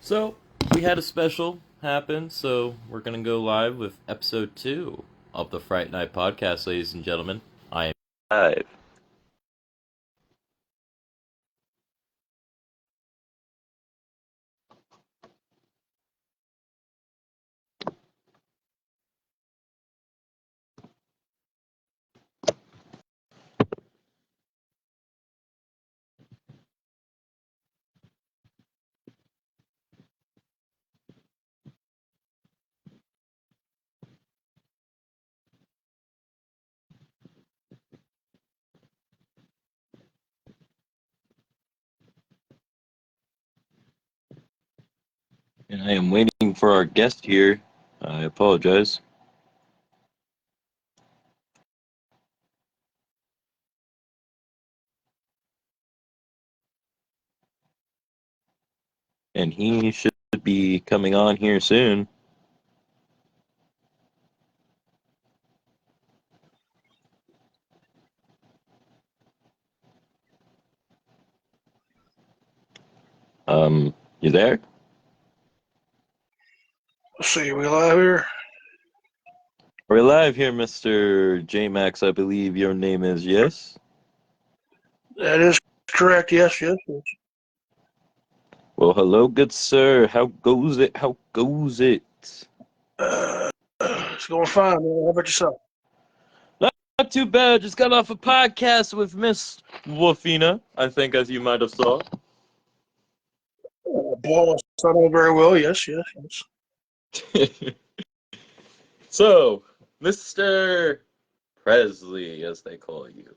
So, we had a special happen, so we're going to go live with episode 2 of the Fright Night Podcast, ladies and gentlemen. I am live. And I am waiting for our guest here. I apologize. And he should be coming on here soon. You there? Let's see, are we live here? We're live here, Mr. J Max. I believe your name is, yes? That is correct, yes. Well, hello, good sir. How goes it? How goes it? It's going fine, man. How about yourself? Not too bad. Just got off a podcast with Miss Wolfina, I think, as you might have saw. Boy, I know very well, yes. So, Mr. Presley, as they call you,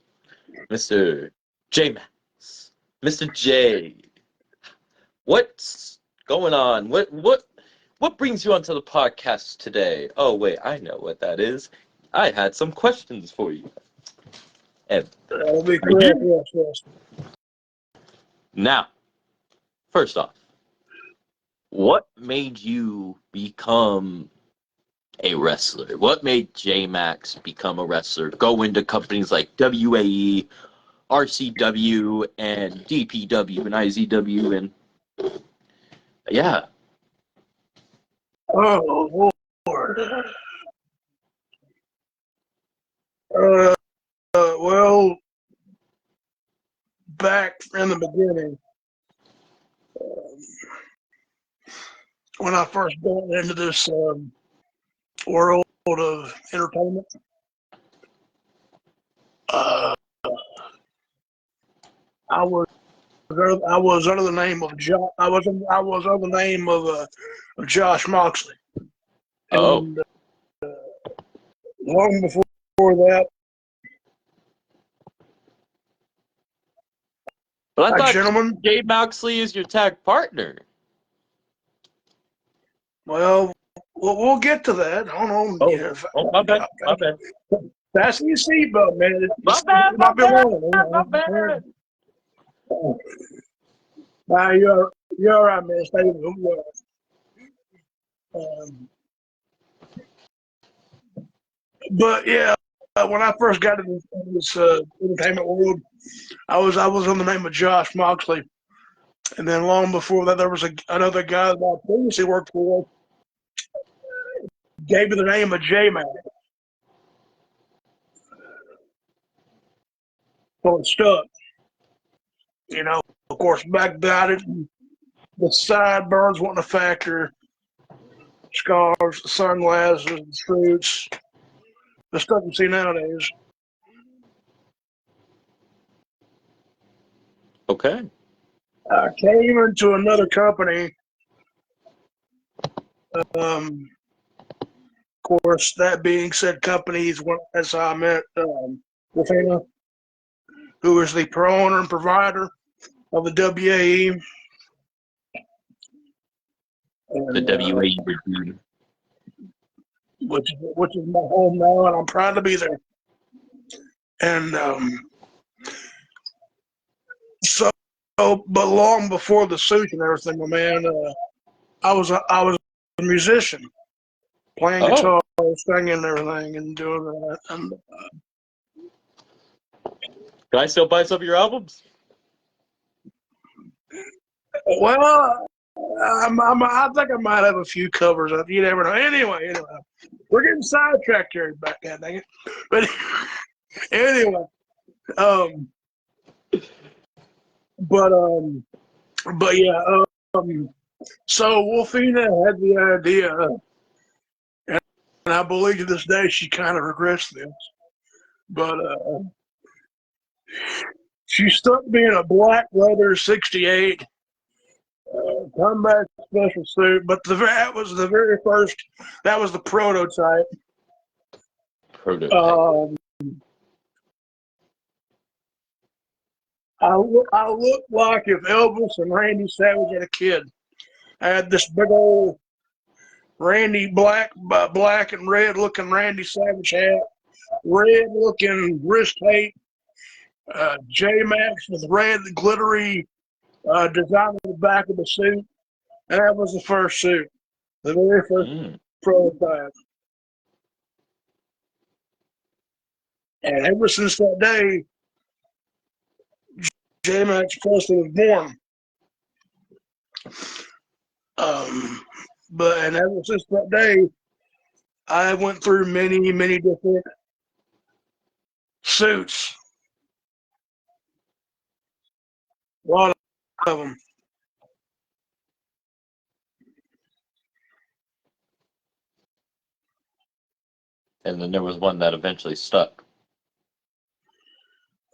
Mr. J Max, Mr. J, what's going on? What brings you onto the podcast today? Oh wait, I know what that is. I had some questions for you. And That'll be correct, yes. now, first off, what made you become a wrestler? What made J Max become a wrestler? Go into companies like WAE, RCW, and DPW, and IZW, and yeah. Oh, Lord. Well, back in the beginning, when I first got into this world of entertainment, uh, I was under the name of I was under the name of Josh Moxley, Oh, and long before that, but I a thought gentleman. J Moxley is your tag partner. Well, we'll get to that. Hold on. Oh, Yeah, my bad, my bad. fasten your seatbelt, man. My It bad, my might be bad, my long. bad. Nah, you're all right, man. Stay with me. Um, but yeah, when I first got into this entertainment world, I was on the name of Josh Moxley, and then long before that, there was another guy that I previously worked for, gave me the name of J Man. So it stuck. You know, of course, back then, the sideburns wasn't a factor. Scarves, the sunglasses, the suits, the stuff you see nowadays. Okay. I came into another company. Of course, that being said, companies, as I met Rafina, who is the pro-owner and provider of the WAE. The And, WAE review. which is my home now, and I'm proud to be there. And so, but long before the suit and everything, my man, I was a musician, playing Oh, guitar, singing, and everything, and doing that. And can I still buy some of your albums? well, I think I might have a few covers. You never know. Anyway, we're getting sidetracked here back that dang it. But anyway, um, but yeah, so Wolfina had the idea, and I believe to this day she kind of regrets this, but she stuck me in a black leather '68 combat special suit. But that was the very first. That was the prototype. Prototype. I looked like if Elvis and Randy Savage had a kid. I had this big old black and red looking Randy Savage hat, red looking wrist tape, J Max with red glittery design on the back of the suit, and that was the first suit, the very first prototype. And ever since that day, J Max Presley was born. And ever since that day, I went through many, many different suits. A lot of them. And then there was one that eventually stuck.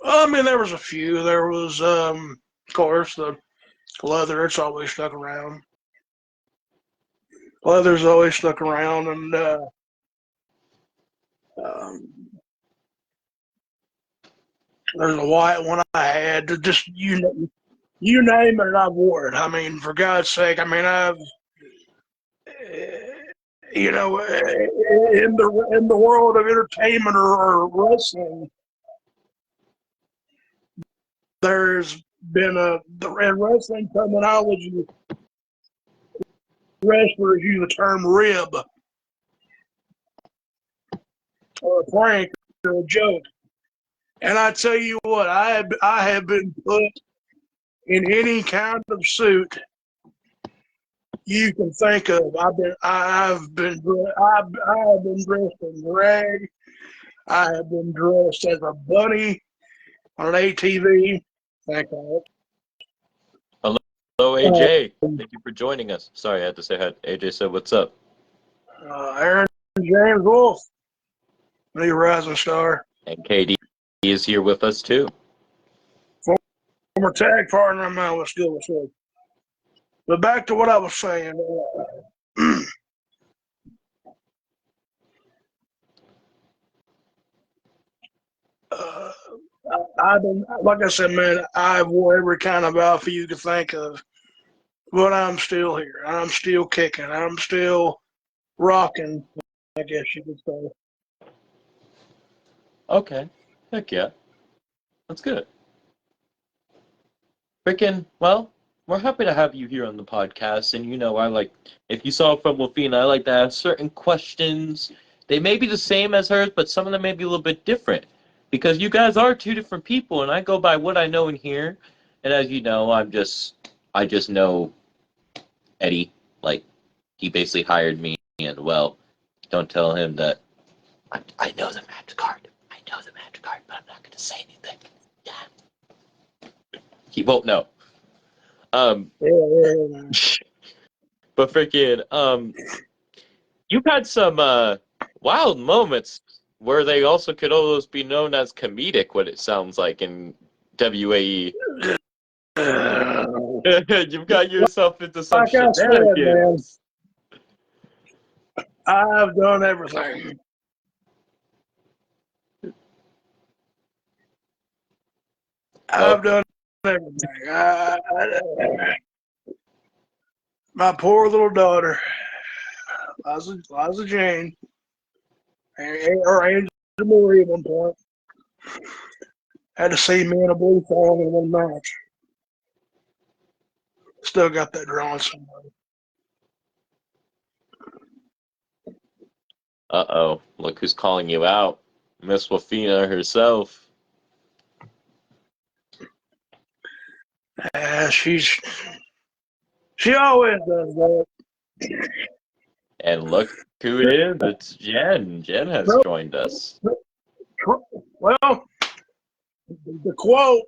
I mean, there was a few. There was, of course, the leather. It's always stuck around. Leather's always stuck around, and there's a white one I had. Just you name it, I've worn it. I mean, for God's sake, I mean, I've in the world of entertainment or wrestling, there's been in wrestling terminology, wrestlers use the term rib or a prank or a joke. And I tell you what, I have been put in any kind of suit you can think of. I have been dressed in rag. I have been dressed as a bunny on an ATV. Thank God. Hello, AJ. Thank you for joining us. Sorry, I had to say hi. AJ said, "What's up?" Aaron James Wolf, the rising star. And KD is here with us too. Former tag partner of mine was still with us. But back to what I was saying. I've been, like I said, man, I've wore every kind of outfit you could think of. But I'm still here. I'm still kicking. I'm still rocking, I guess you could say. Okay. Heck yeah. That's good. Frickin', well, we're happy to have you here on the podcast. And if you saw from Wolfina, I like to ask certain questions. They may be the same as hers, but some of them may be a little bit different. Because you guys are two different people, and I go by what I know in here. And as you know, I just know Eddie. Like, he basically hired me, and well, don't tell him that I know the match card. I know the match card, but I'm not going to say anything. Yeah. He won't know. But freaking, you've had some wild moments where they also could almost be known as comedic, what it sounds like in WAE. You've got yourself into some like shenanigans. I said, man, I've done everything. I've done everything. My poor little daughter, Liza Jane, or Angel Marie at one point, had to see me in a blue thong in one match. Still got that drawing somewhere. Uh-oh. Look who's calling you out. Miss Wafina herself. She's She always does that. And look who it is. It's Jen. Jen has joined us. Well, the quote,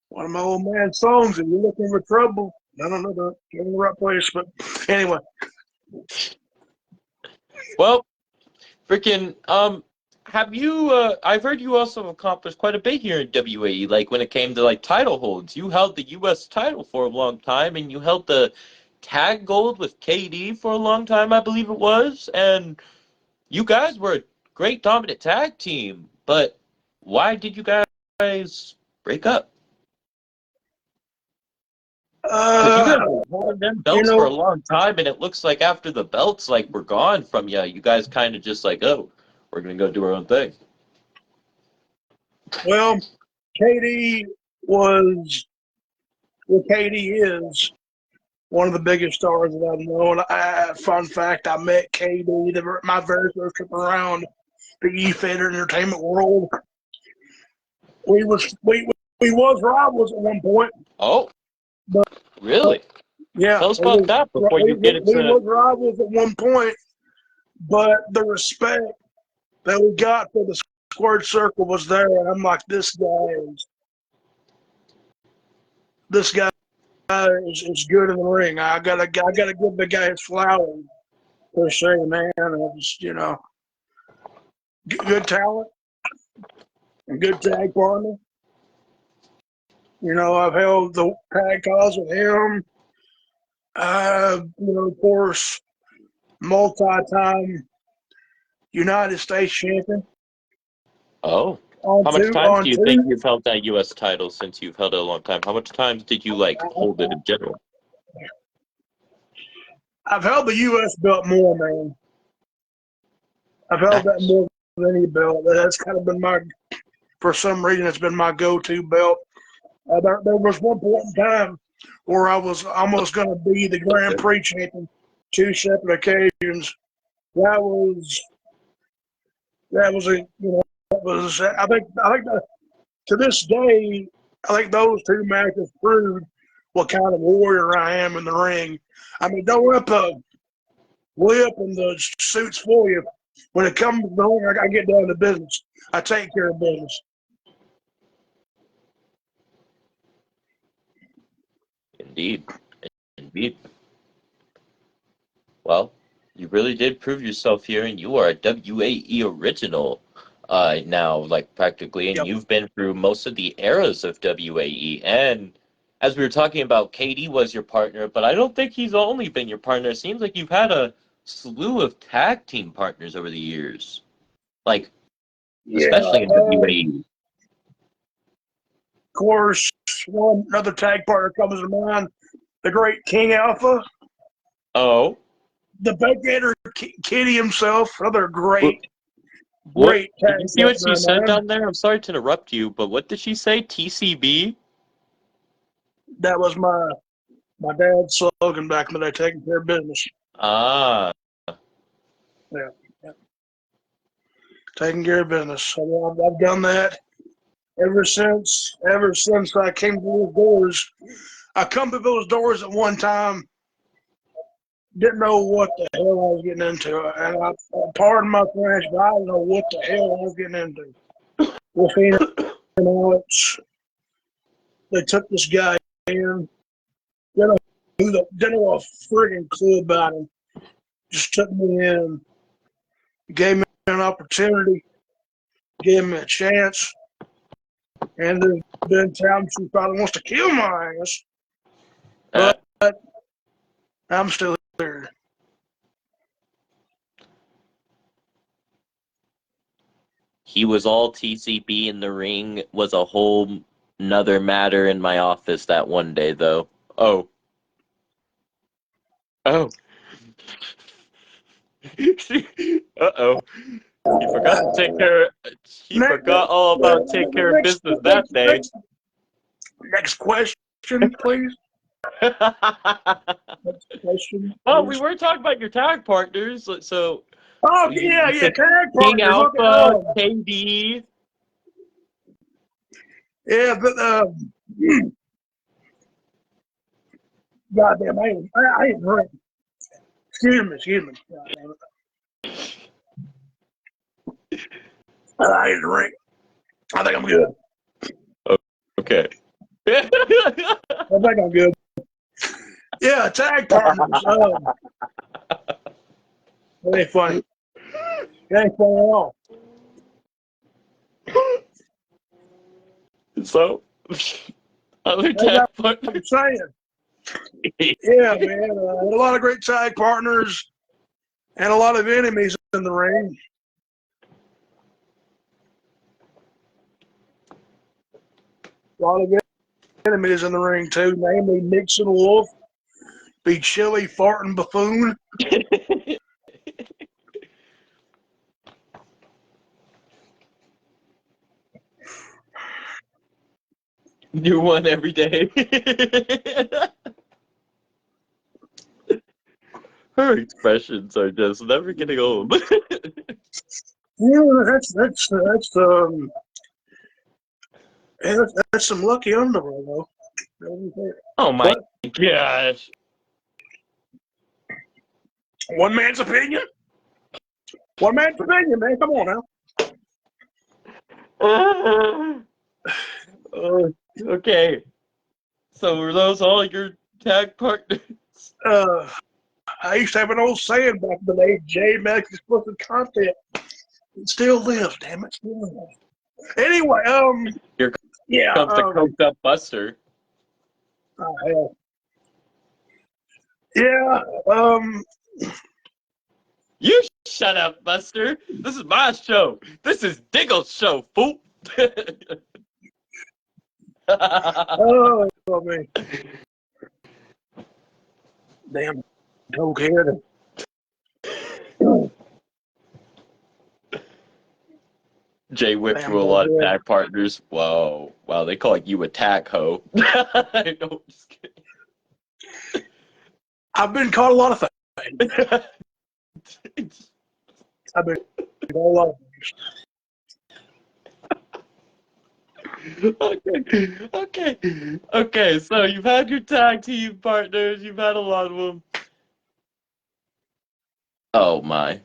one of my old man's songs, if you're looking for trouble, no, you're in the right place. But anyway. Well, freaking, have you, I've heard you also accomplished quite a bit here in WAE, like when it came to like title holds. You held the U.S. title for a long time, and you held the tag gold with KD for a long time, I believe it was, and you guys were a great dominant tag team, but why did you guys break up? Because you guys were holding them belts for a long time, and it looks like after the belts like were gone from you, you guys kind of just like, oh, we're gonna go do our own thing. Well, KD was, well, KD is one of the biggest stars that I've known. Fun fact, I met KD my very first trip around the E-Fader entertainment world. We was rivals at one point. Oh, but, really? Yeah. Tell us about that before you get into. We was rivals at one point, but the respect that we got for the squared circle was there. And I'm like, this guy is good in the ring. I gotta give the guy his flowers per se, man. It's, good talent, a good tag partner. I've held the tag calls with him. Of course, multi-time United States champion. Oh. How much time do you think you've held that U.S. title since you've held it a long time? How much times did you hold it in general? I've held the U.S. belt more, man. I've held that more than any belt. That's kind of been for some reason, it's been my go-to belt. There was one point in time where I was almost going to be the Grand Prix champion, 2 separate occasions. That was I think that, to this day, I think those 2 matches proved what kind of warrior I am in the ring. I mean, don't let the whip and the suits fool you. When it comes to the ring, I get down to business. I take care of business. Indeed. Well, you really did prove yourself here, and you are a WAE original now, like practically, and you've been through most of the eras of WAE. And as we were talking about, KD was your partner, but I don't think he's only been your partner. It seems like you've had a slew of tag team partners over the years, especially in WAE. Of course, another tag partner comes to mind, the great King Alpha. Oh. The Vacator Kitty himself, another great tag partner. Did you see what she said down there? I'm sorry to interrupt you, but what did she say? TCB? That was my dad's slogan back in the day, taking care of business. Ah. Yeah. Taking care of business. So I've done that ever since I came to those doors. I come to those doors at one time, didn't know what the hell I was getting into. And pardon my French, but I don't know what the hell I was getting into. With Alex, they took this guy in. Didn't know a friggin' clue about him. Just took me in, gave me an opportunity, gave me a chance, and there's been times she probably wants to kill my ass, but I'm still here. He was all TCB in the ring, was a whole nother matter in my office that one day, though. Oh. Uh-oh. He forgot to take care. He forgot all about take care of business that day. Next question, please. Next question. Oh, we were talking about your tag partners, so. Oh yeah, tag partners. King Alpha, KD. Yeah, but Goddamn, I ain't drink. Excuse me. Goddamn it. I ain't drink. I think I'm good. Okay. I think I'm good. Yeah, tag partners. That ain't funny. That ain't funny at all. So, other That's tag what I'm partners. saying. Yeah, man. A lot of great tag partners and a lot of enemies in the ring. A lot of enemies in the ring, too. Namely, Nixon Wolf, the chili farting buffoon. New one every day. Her expressions are just never getting old. Yeah, that's some lucky underwear, though. Oh my What? gosh. One man's opinion? One man's opinion, man. Come on now. Okay. So were those all your tag partners? I used to have an old saying back in the day, J-Max explicit content. It still lives, damn it. Still lives. Anyway, Here yeah. comes the coked up Buster. Oh, hell. Yeah, You shut up, Buster. This is my show. This is Diggle's show, fool. oh, man. Damn, coke head. Jay went Damn, through a lot of cokehead. tag partners. Whoa. Wow, they call you a tag hoe. I know, just kidding. I've been caught a lot of things. I've been caught a lot of things. Okay. So you've had your tag team partners. You've had a lot of them. Oh my.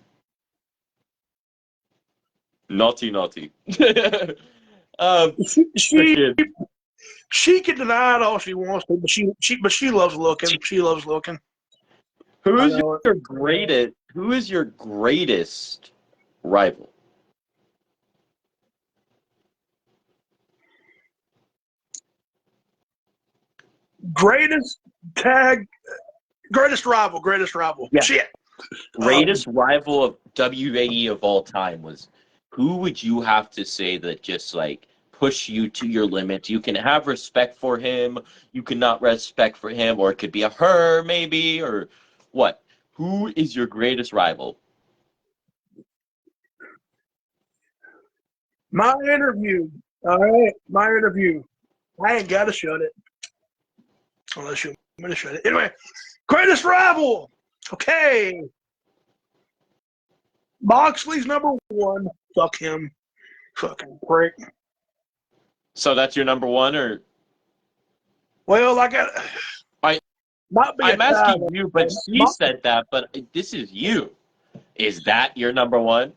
Naughty. She can deny it all she wants to, but she loves looking. She loves looking. Who is your greatest rival? Greatest rival. Yeah. Shit. Greatest rival of WAE of all time was, who would you have to say that just like push you to your limits? You can have respect for him, you cannot respect for him, or it could be a her maybe, or what? Who is your greatest rival? My interview. All right, my interview. I ain't got to shut it unless you want me to shut it. Anyway, greatest rival. Okay. Moxley's number one. Fuck him. Fucking prick. So that's your number one, or Well, I got. I'm asking you, but he said that, but this is you. Is that your number one?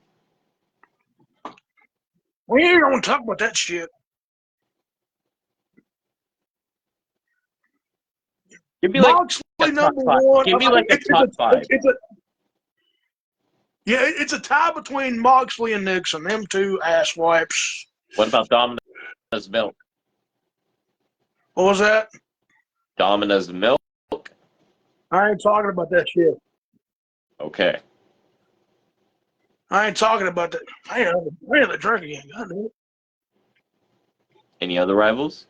We ain't gonna talk about that shit. Give me Moxley like a number top five. one. Give me like a top five. It's a tie between Moxley and Nixon. Them two ass wipes. What about Domina's Milk? What was that? Domina's Milk? I ain't talking about that shit. Okay. I ain't talking about that. I ain't a drink again. God damn it. Any other rivals?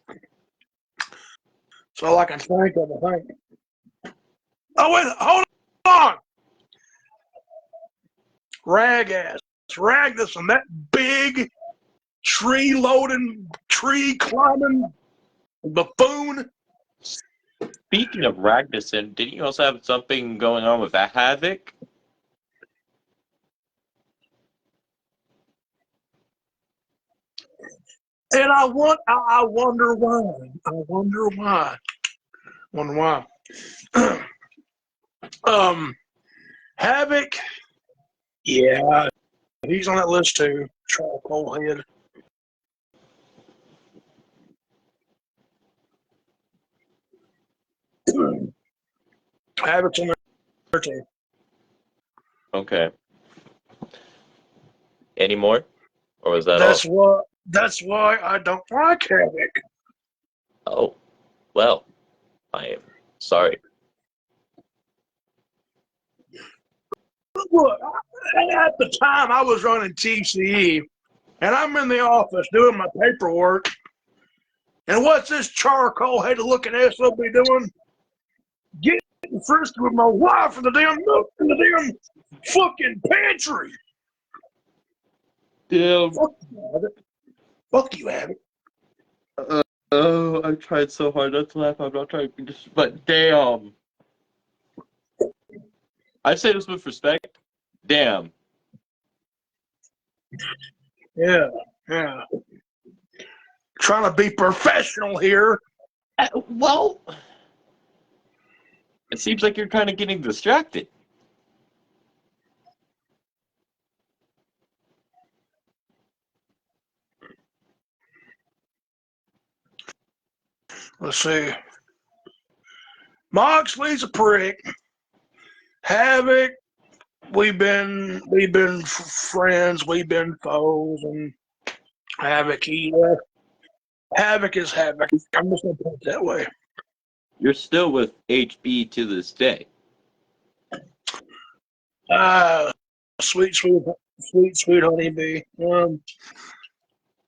That's all I can think of, I think. Oh, wait, hold on. Ragass. Ragnarsson, that big tree loading, tree climbing buffoon. Speaking of Ragnarsson, didn't you also have something going on with that Havoc? And I wonder why. I wonder why. Wonder why. Havoc, yeah, he's on that list too. Charcoal head. Havoc's on there too. Okay. Any more? Or was that That's all? why I don't like Havoc. Oh, well, I am sorry. Look, at the time I was running TCE, and I'm in the office doing my paperwork, and what's this charcoal head looking SOB doing? Getting frisky with my wife in the damn milk in the damn fucking pantry. Damn. Fuck you, Havoc. Fuck you, Havoc. Oh, I tried so hard not to laugh. I'm not trying to be but damn. I say this with respect. Damn. Yeah. Trying to be professional here. Well, it seems like you're kind of getting distracted. Let's see. Moxley's a prick. Havoc, we've been friends, we've been foes, and Havoc, Havoc is Havoc. I'm just gonna put it that way. You're still with HB to this day. Sweet honeybee.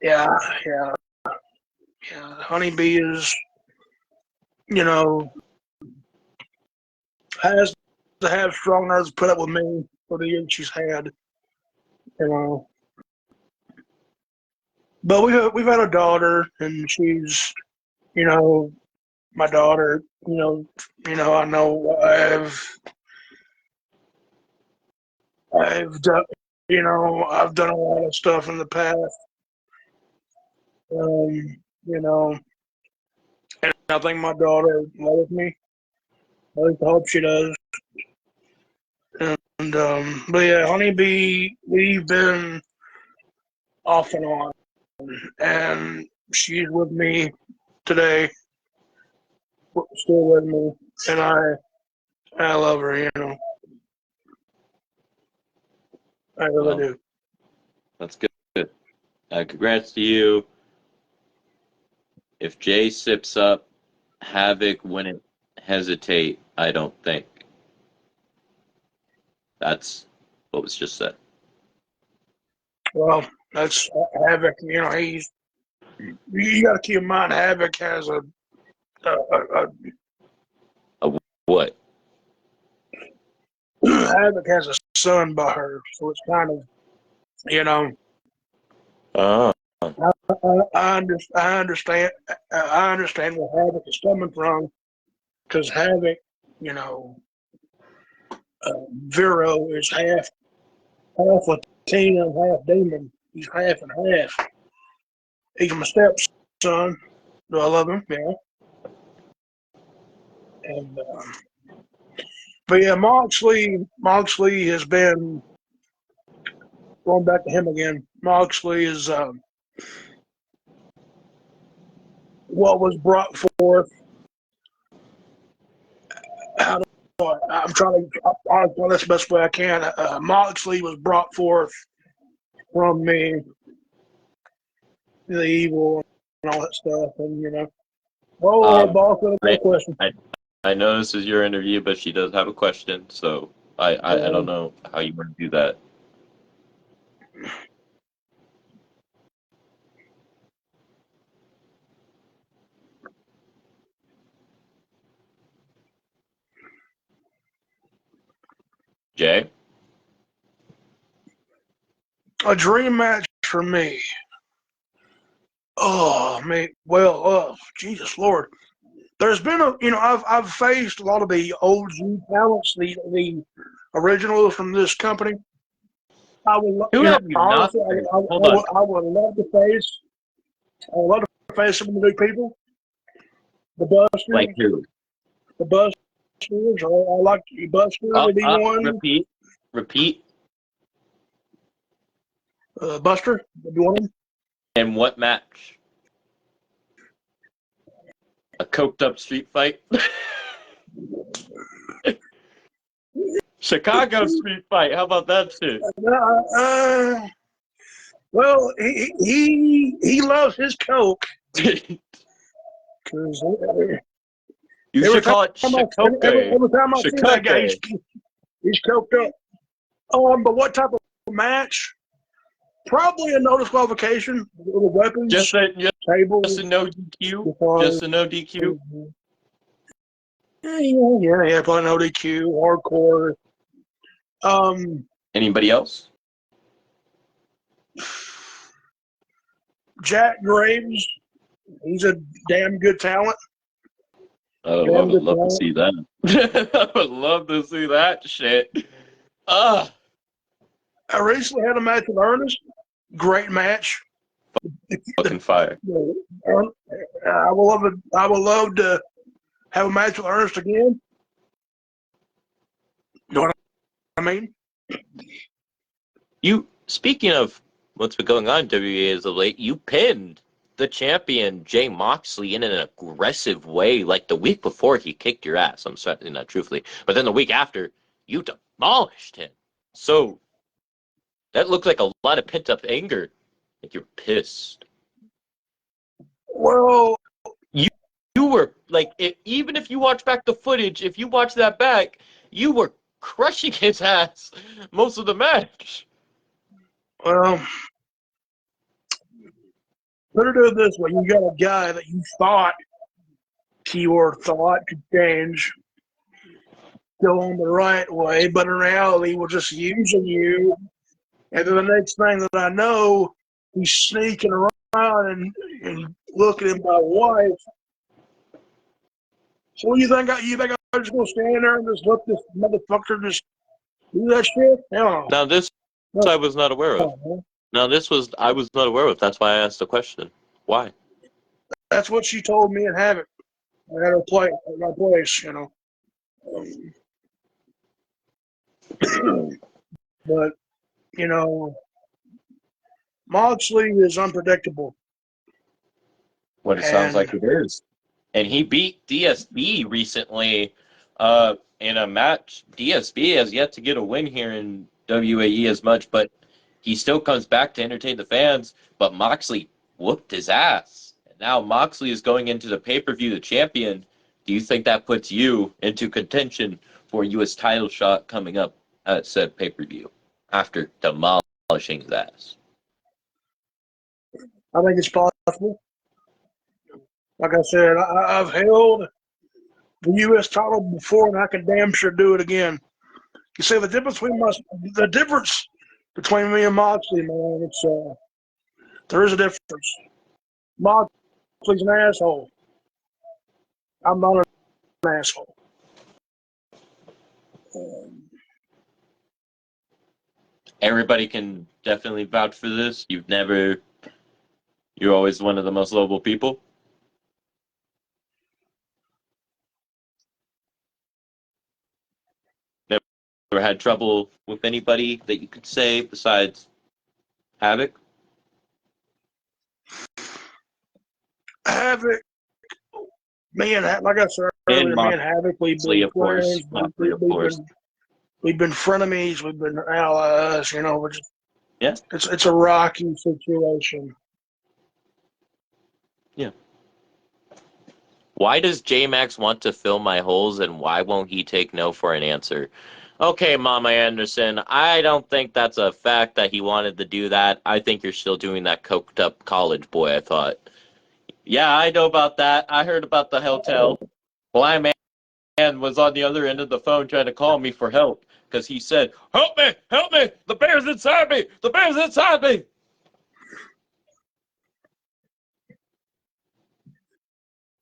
Yeah. Honeybee is, has to have strong nerves to put up with me for the years she's had. But we've had a daughter, and she's, my daughter. I know I've done, I've done a lot of stuff in the past. And I think my daughter loves me. At least I hope she does. And but yeah, Honeybee, we've been off and on, and she's with me today, still with me, and I love her. I really do. That's good. Congrats to you. If Jay sips up, Havoc wouldn't hesitate, I don't think. That's what was just said. Well, that's Havoc. He's. You got to keep in mind, Havoc has a What? Havoc has a son by her, so it's kind of, Oh. I understand. I understand where Havoc is coming from, because Havoc, Vero is half Latina and half demon. He's half and half. He's my stepson. Do I love him? Yeah. And but yeah, Moxley has been going back to him again. Moxley is what was brought forth. I'm trying to. Well, that's the best way I can. Moxley was brought forth from me, the evil and all that stuff, and boss, no question. I know this is your interview, but she does have a question, so I don't know how you want to do that. Jay? A dream match for me. Oh, man. Well, Jesus Lord. There's been I've faced a lot of the OG talents, the originals from this company. I would, Who have you not honestly, faced? Hold on. I would love to face. I would love to face some of the new people. The Busters. Like who? The Busters. I like Buster to be one. Repeat. Buster to be one. And what match? A coked up street fight? Chicago street fight. How about that shit? Well, he loves his coke. Cause you should call it Chicoke. Every time I see that guy, he's coked up. But what type of match? Probably a no disqualification with weapons. Just a no DQ. Just a no DQ. Yeah, probably no DQ, hardcore. Anybody else? Jack Graves, he's a damn good talent. Oh, I would love to see that. I would love to see that shit. I recently had a match with Ernest. Great match. Fucking fire. I would love to have a match with Ernest again. You know what I mean? Speaking of what's been going on in WWE as of late, you pinned the champion Jay Moxley in an aggressive way. Like the week before, he kicked your ass. I'm certainly not truthfully, but then the week after, you demolished him. So that looked like a lot of pent up anger. Like you're pissed. Well, you were like, even if you watch back the footage, if you watch that back, you were crushing his ass most of the match. Well, put it this way: you got a guy that you thought, keyword thought, could change, going the right way, but in reality, was just using you. And then the next thing that I know, he's sneaking around and looking at my wife. So you think I'm just gonna stand there and just let this motherfucker just do that shit? No. Now this I was not aware of. I was not aware of. That's why I asked the question. Why? That's what she told me and Havoc at her place, at my place, you know. But you know, Moxley is unpredictable. What it sounds like it is. And he beat DSB recently in a match. DSB has yet to get a win here in WAE as much, but he still comes back to entertain the fans. But Moxley whooped his ass. And now Moxley is going into the pay-per-view the champion. Do you think that puts you into contention for a U.S. title shot coming up at said pay-per-view after demolishing his ass? I think it's possible. Like I said, I've held the U.S. title before, and I can damn sure do it again. You see, the difference between me and Moxley, man, it's there is a difference. Moxley's an asshole. I'm not an asshole. Everybody can definitely vouch for this. You're always one of the most lovable people. Never had trouble with anybody that you could say besides Havoc? Havoc, like I said earlier, me and Havoc, we've been friends. We've been frenemies. We've been allies. You know, it's a rocky situation. Yeah. Why does J-Max want to fill my holes, and why won't he take no for an answer? Okay, Mama Anderson, I don't think that's a fact that he wanted to do that. I think you're still doing that coked up college boy, I thought. Yeah, I know about that. I heard about the hotel. Blind man was on the other end of the phone trying to call me for help because he said, help me, the bear's inside me, the bear's inside me.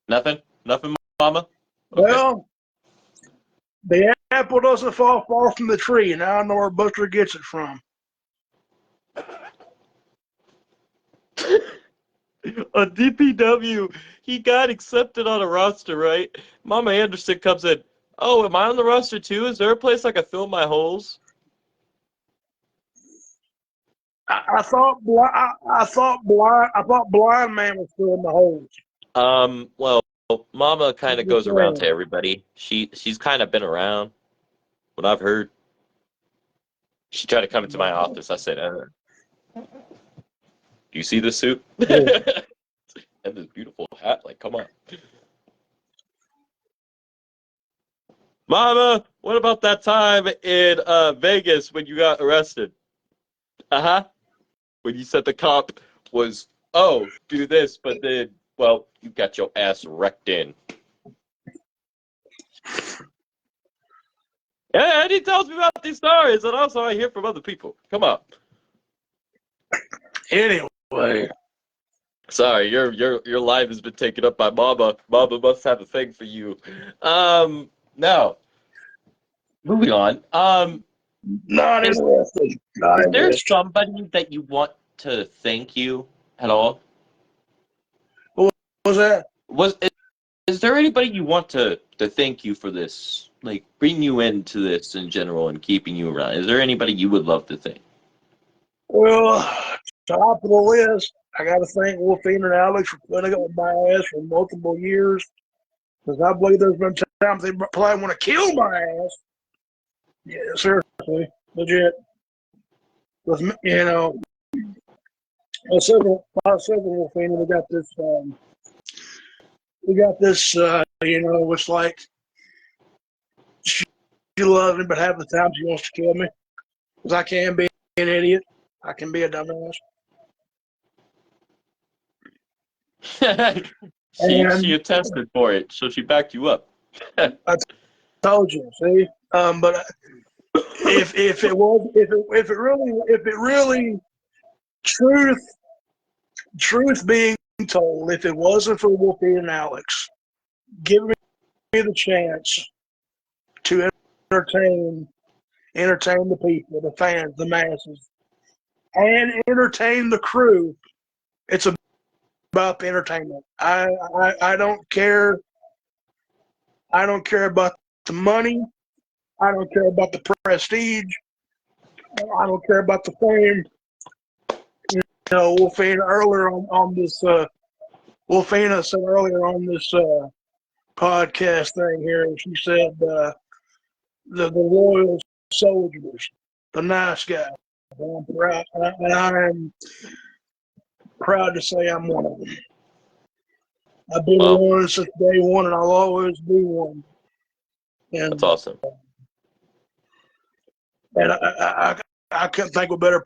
Nothing, Mama? Okay. Well, the apple doesn't fall far from the tree, and I know where Buster gets it from. On DPW, he got accepted on a roster, right? Mama Anderson comes in. Oh, am I on the roster too? Is there a place I can fill my holes? I thought blind man was filling the holes. Well, Mama kind of goes around to everybody. She's kind of been around. What I've heard. She tried to come into my office. I said, "Do you see this suit and this beautiful hat? Like, come on, Mama. What about that time in Vegas when you got arrested? When you said the cop was, oh, do this, but then, well, you got your ass wrecked in." Yeah, and he tells me about these stories, and also I hear from other people. Come on. Anyway, sorry, your life has been taken up by Mama. Mama must have a thing for you. Now, moving on. not Is, interested. is there somebody that you want to thank you at all? What was that? Is there anybody you want to thank you for this? Like, bring you into this in general and keeping you around? Is there anybody you would love to thank? Well, top of the list, I got to thank Wolfine and Alex for putting up with my ass for multiple years. Because I believe there's been times they probably want to kill my ass. Yeah, seriously, legit. With several Wolfine, we got this. It's like she loves me, but half the time she wants to kill me. Because I can be an idiot. I can be a dumbass. she attested for it, so she backed you up. I told you, see. But if it really, truth being told, if it wasn't for Wolfie and Alex giving me the chance to entertain the people, the fans, the masses, and entertain the crew, it's about the entertainment. I don't care. I don't care about the money. I don't care about the prestige. I don't care about the fame. Wolfina earlier on this. Wolfina said earlier on this podcast thing here. She said the loyal soldiers, the nice guys. I'm proud, and I'm proud to say I'm one of them. I've been one since day one, and I'll always be one. And, that's awesome. And I couldn't think of a better.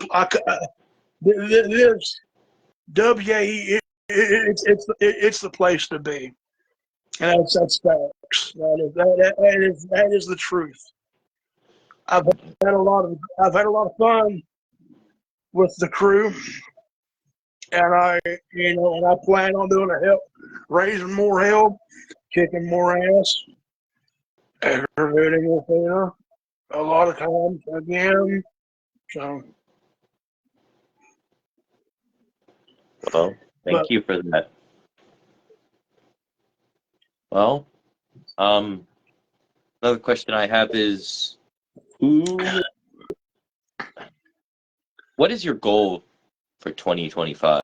This WAE, it's the place to be, and that's facts. That is the truth. I've had a lot of fun with the crew, and I plan on doing raising more help, kicking more ass, aggravating with a lot of times again. So, well, thank you for that. Well, another question I have is, what is your goal for 2025?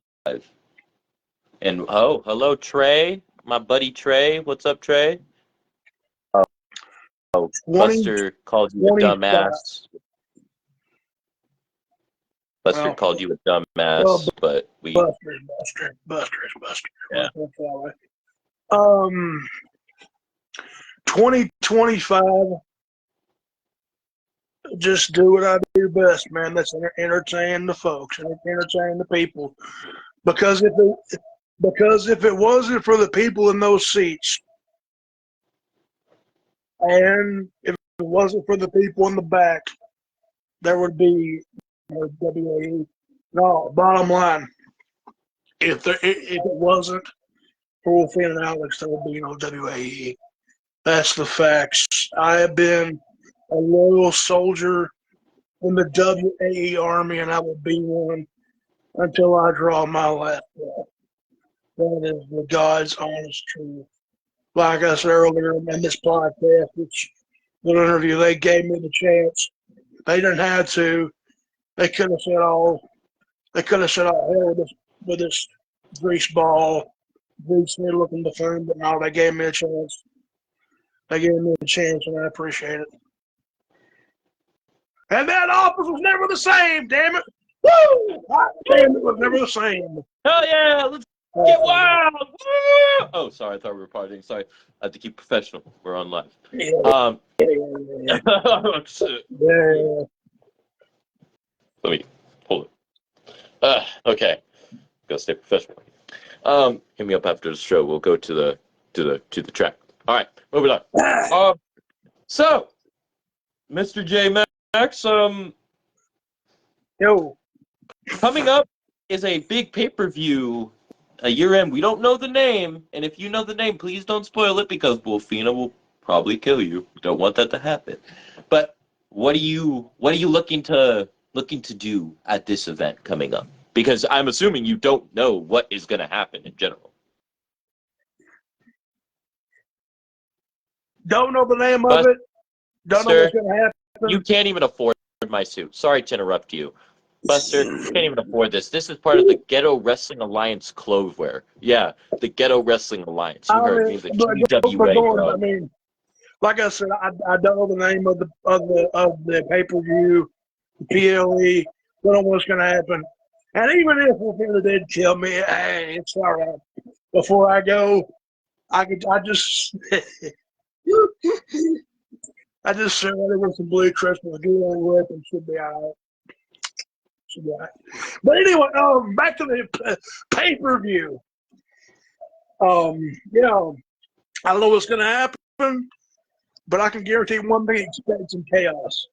And hello, Trey, my buddy Trey. What's up, Trey? Oh, Buster called you a dumbass. Buster called you a dumbass, but we. Buster. Yeah. 2025. Just do what I do best, man. That's entertain the folks, entertain the people. Because if it wasn't for the people in those seats, and if it wasn't for the people in the back, there would be no WAE. No, bottom line, if it wasn't for Wolfie and Alex, there would be no WAE. That's the facts. I have been a loyal soldier in the WAE Army, and I will be one until I draw my last breath. That is the God's honest truth. Like I said earlier in this podcast, which little interview, they gave me the chance. They didn't have to. They could have said, "Oh, they could have said, oh, hell with this grease ball, grease me looking buffoon." But no, they gave me a chance. They gave me a chance, and I appreciate it. And that office was never the same. Damn it! Woo! Damn, it was never the same. Hell yeah! Let's get wild! Woo! Oh, sorry, I thought we were partying. Sorry, I have to keep professional. We're on live. Yeah. Yeah. Let me hold it. Okay, gotta stay professional. Hit me up after the show. We'll go to the track. All right, moving on. So, Mr. J Max, Yo. coming up is a big pay-per-view, a year-end. We don't know the name, and if you know the name, please don't spoil it because Wolfina will probably kill you. Don't want that to happen. But what are you looking to do at this event coming up? Because I'm assuming you don't know what is going to happen in general. Don't know the name of it. Don't know what's going to happen. You can't even afford my suit. Sorry to interrupt you. Buster, you can't even afford this. This is part of the Ghetto Wrestling Alliance clotheswear. Yeah, the Ghetto Wrestling Alliance. You heard me, the GWA, bro. I mean, like I said, I don't know the name of the pay-per-view, the PLE. Don't know what's going to happen. And even if Wolfina did kill me, hey, it's all right. Before I go, I just I just surrounded with some blue Christmas good old whip and should be all right. Should be all right. But anyway, back to the pay-per-view. Yeah, I don't know what's going to happen, but I can guarantee one thing: expect some chaos.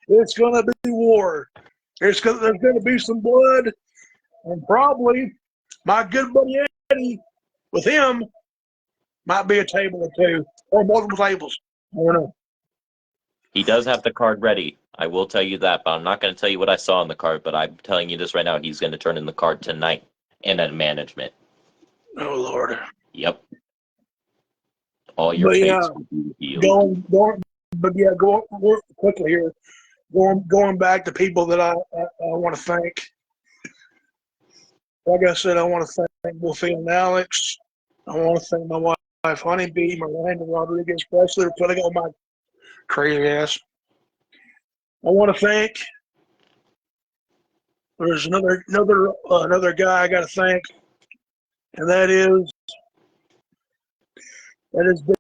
It's going to be war. There's going to be some blood, and probably my good buddy Eddie, with him, might be a table or two, or multiple tables. I don't know. He does have the card ready. I will tell you that, but I'm not going to tell you what I saw on the card, but I'm telling you this right now. He's going to turn in the card tonight and at management. Oh, Lord. Yep. All your fates going quickly here. Going back to people that I want to thank. Like I said, I want to thank Wolfie and Alex. I want to thank my wife, Honeybee, Miranda Rodriguez Presley, for putting on my crazy ass. I want to thank. There's another guy I got to thank, and that is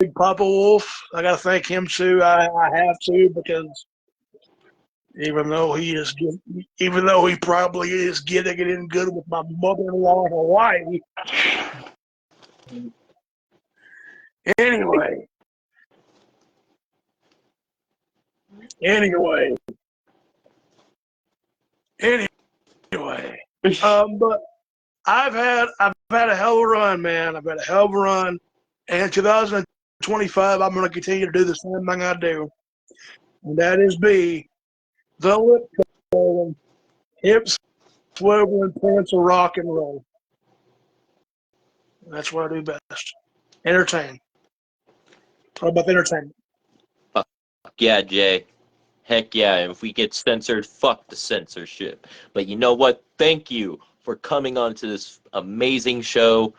Big Papa Wolf. I got to thank him too. I have to, because even though he probably is getting it in good with my mother-in-law in Hawaii. Anyway. But I've had a hell of a run, man. I've had a hell of a run. And in 2025, I'm going to continue to do the same thing I do. And that is be the lip curling, hip swiveling pants of rock and roll. That's what I do best. Entertain. Talk about the entertainment. Yeah, Jay. Heck yeah. And if we get censored, fuck the censorship. But you know what? Thank you for coming on to this amazing show.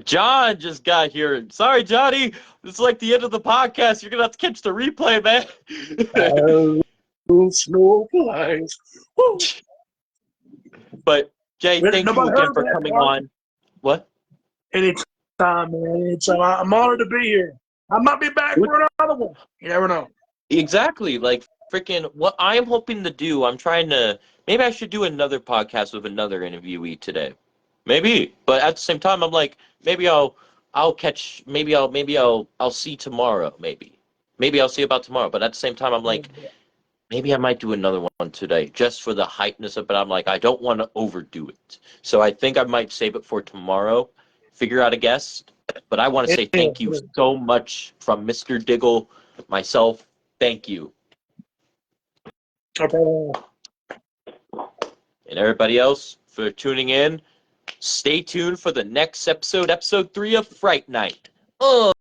John just got here. Sorry, Johnny. It's like the end of the podcast. You're going to have to catch the replay, man. Snow flies. But, Jay, thank you again for coming on. What? Anytime, man. Anytime. I'm honored to be here. I might be back for another one. You never know. Exactly. Like, freaking, what I am hoping to do, maybe I should do another podcast with another interviewee today. Maybe. But at the same time, I'm like, maybe I'll see tomorrow, maybe. Maybe I'll see about tomorrow. But at the same time, I'm like, maybe I might do another one today just for the hypeness of it. I'm like, I don't want to overdo it. So I think I might save it for tomorrow, figure out a guest. But I want to say thank you so much from Mr. Diggle, myself. Thank you. Okay. And everybody else for tuning in. Stay tuned for the next episode 3 of Fright Night.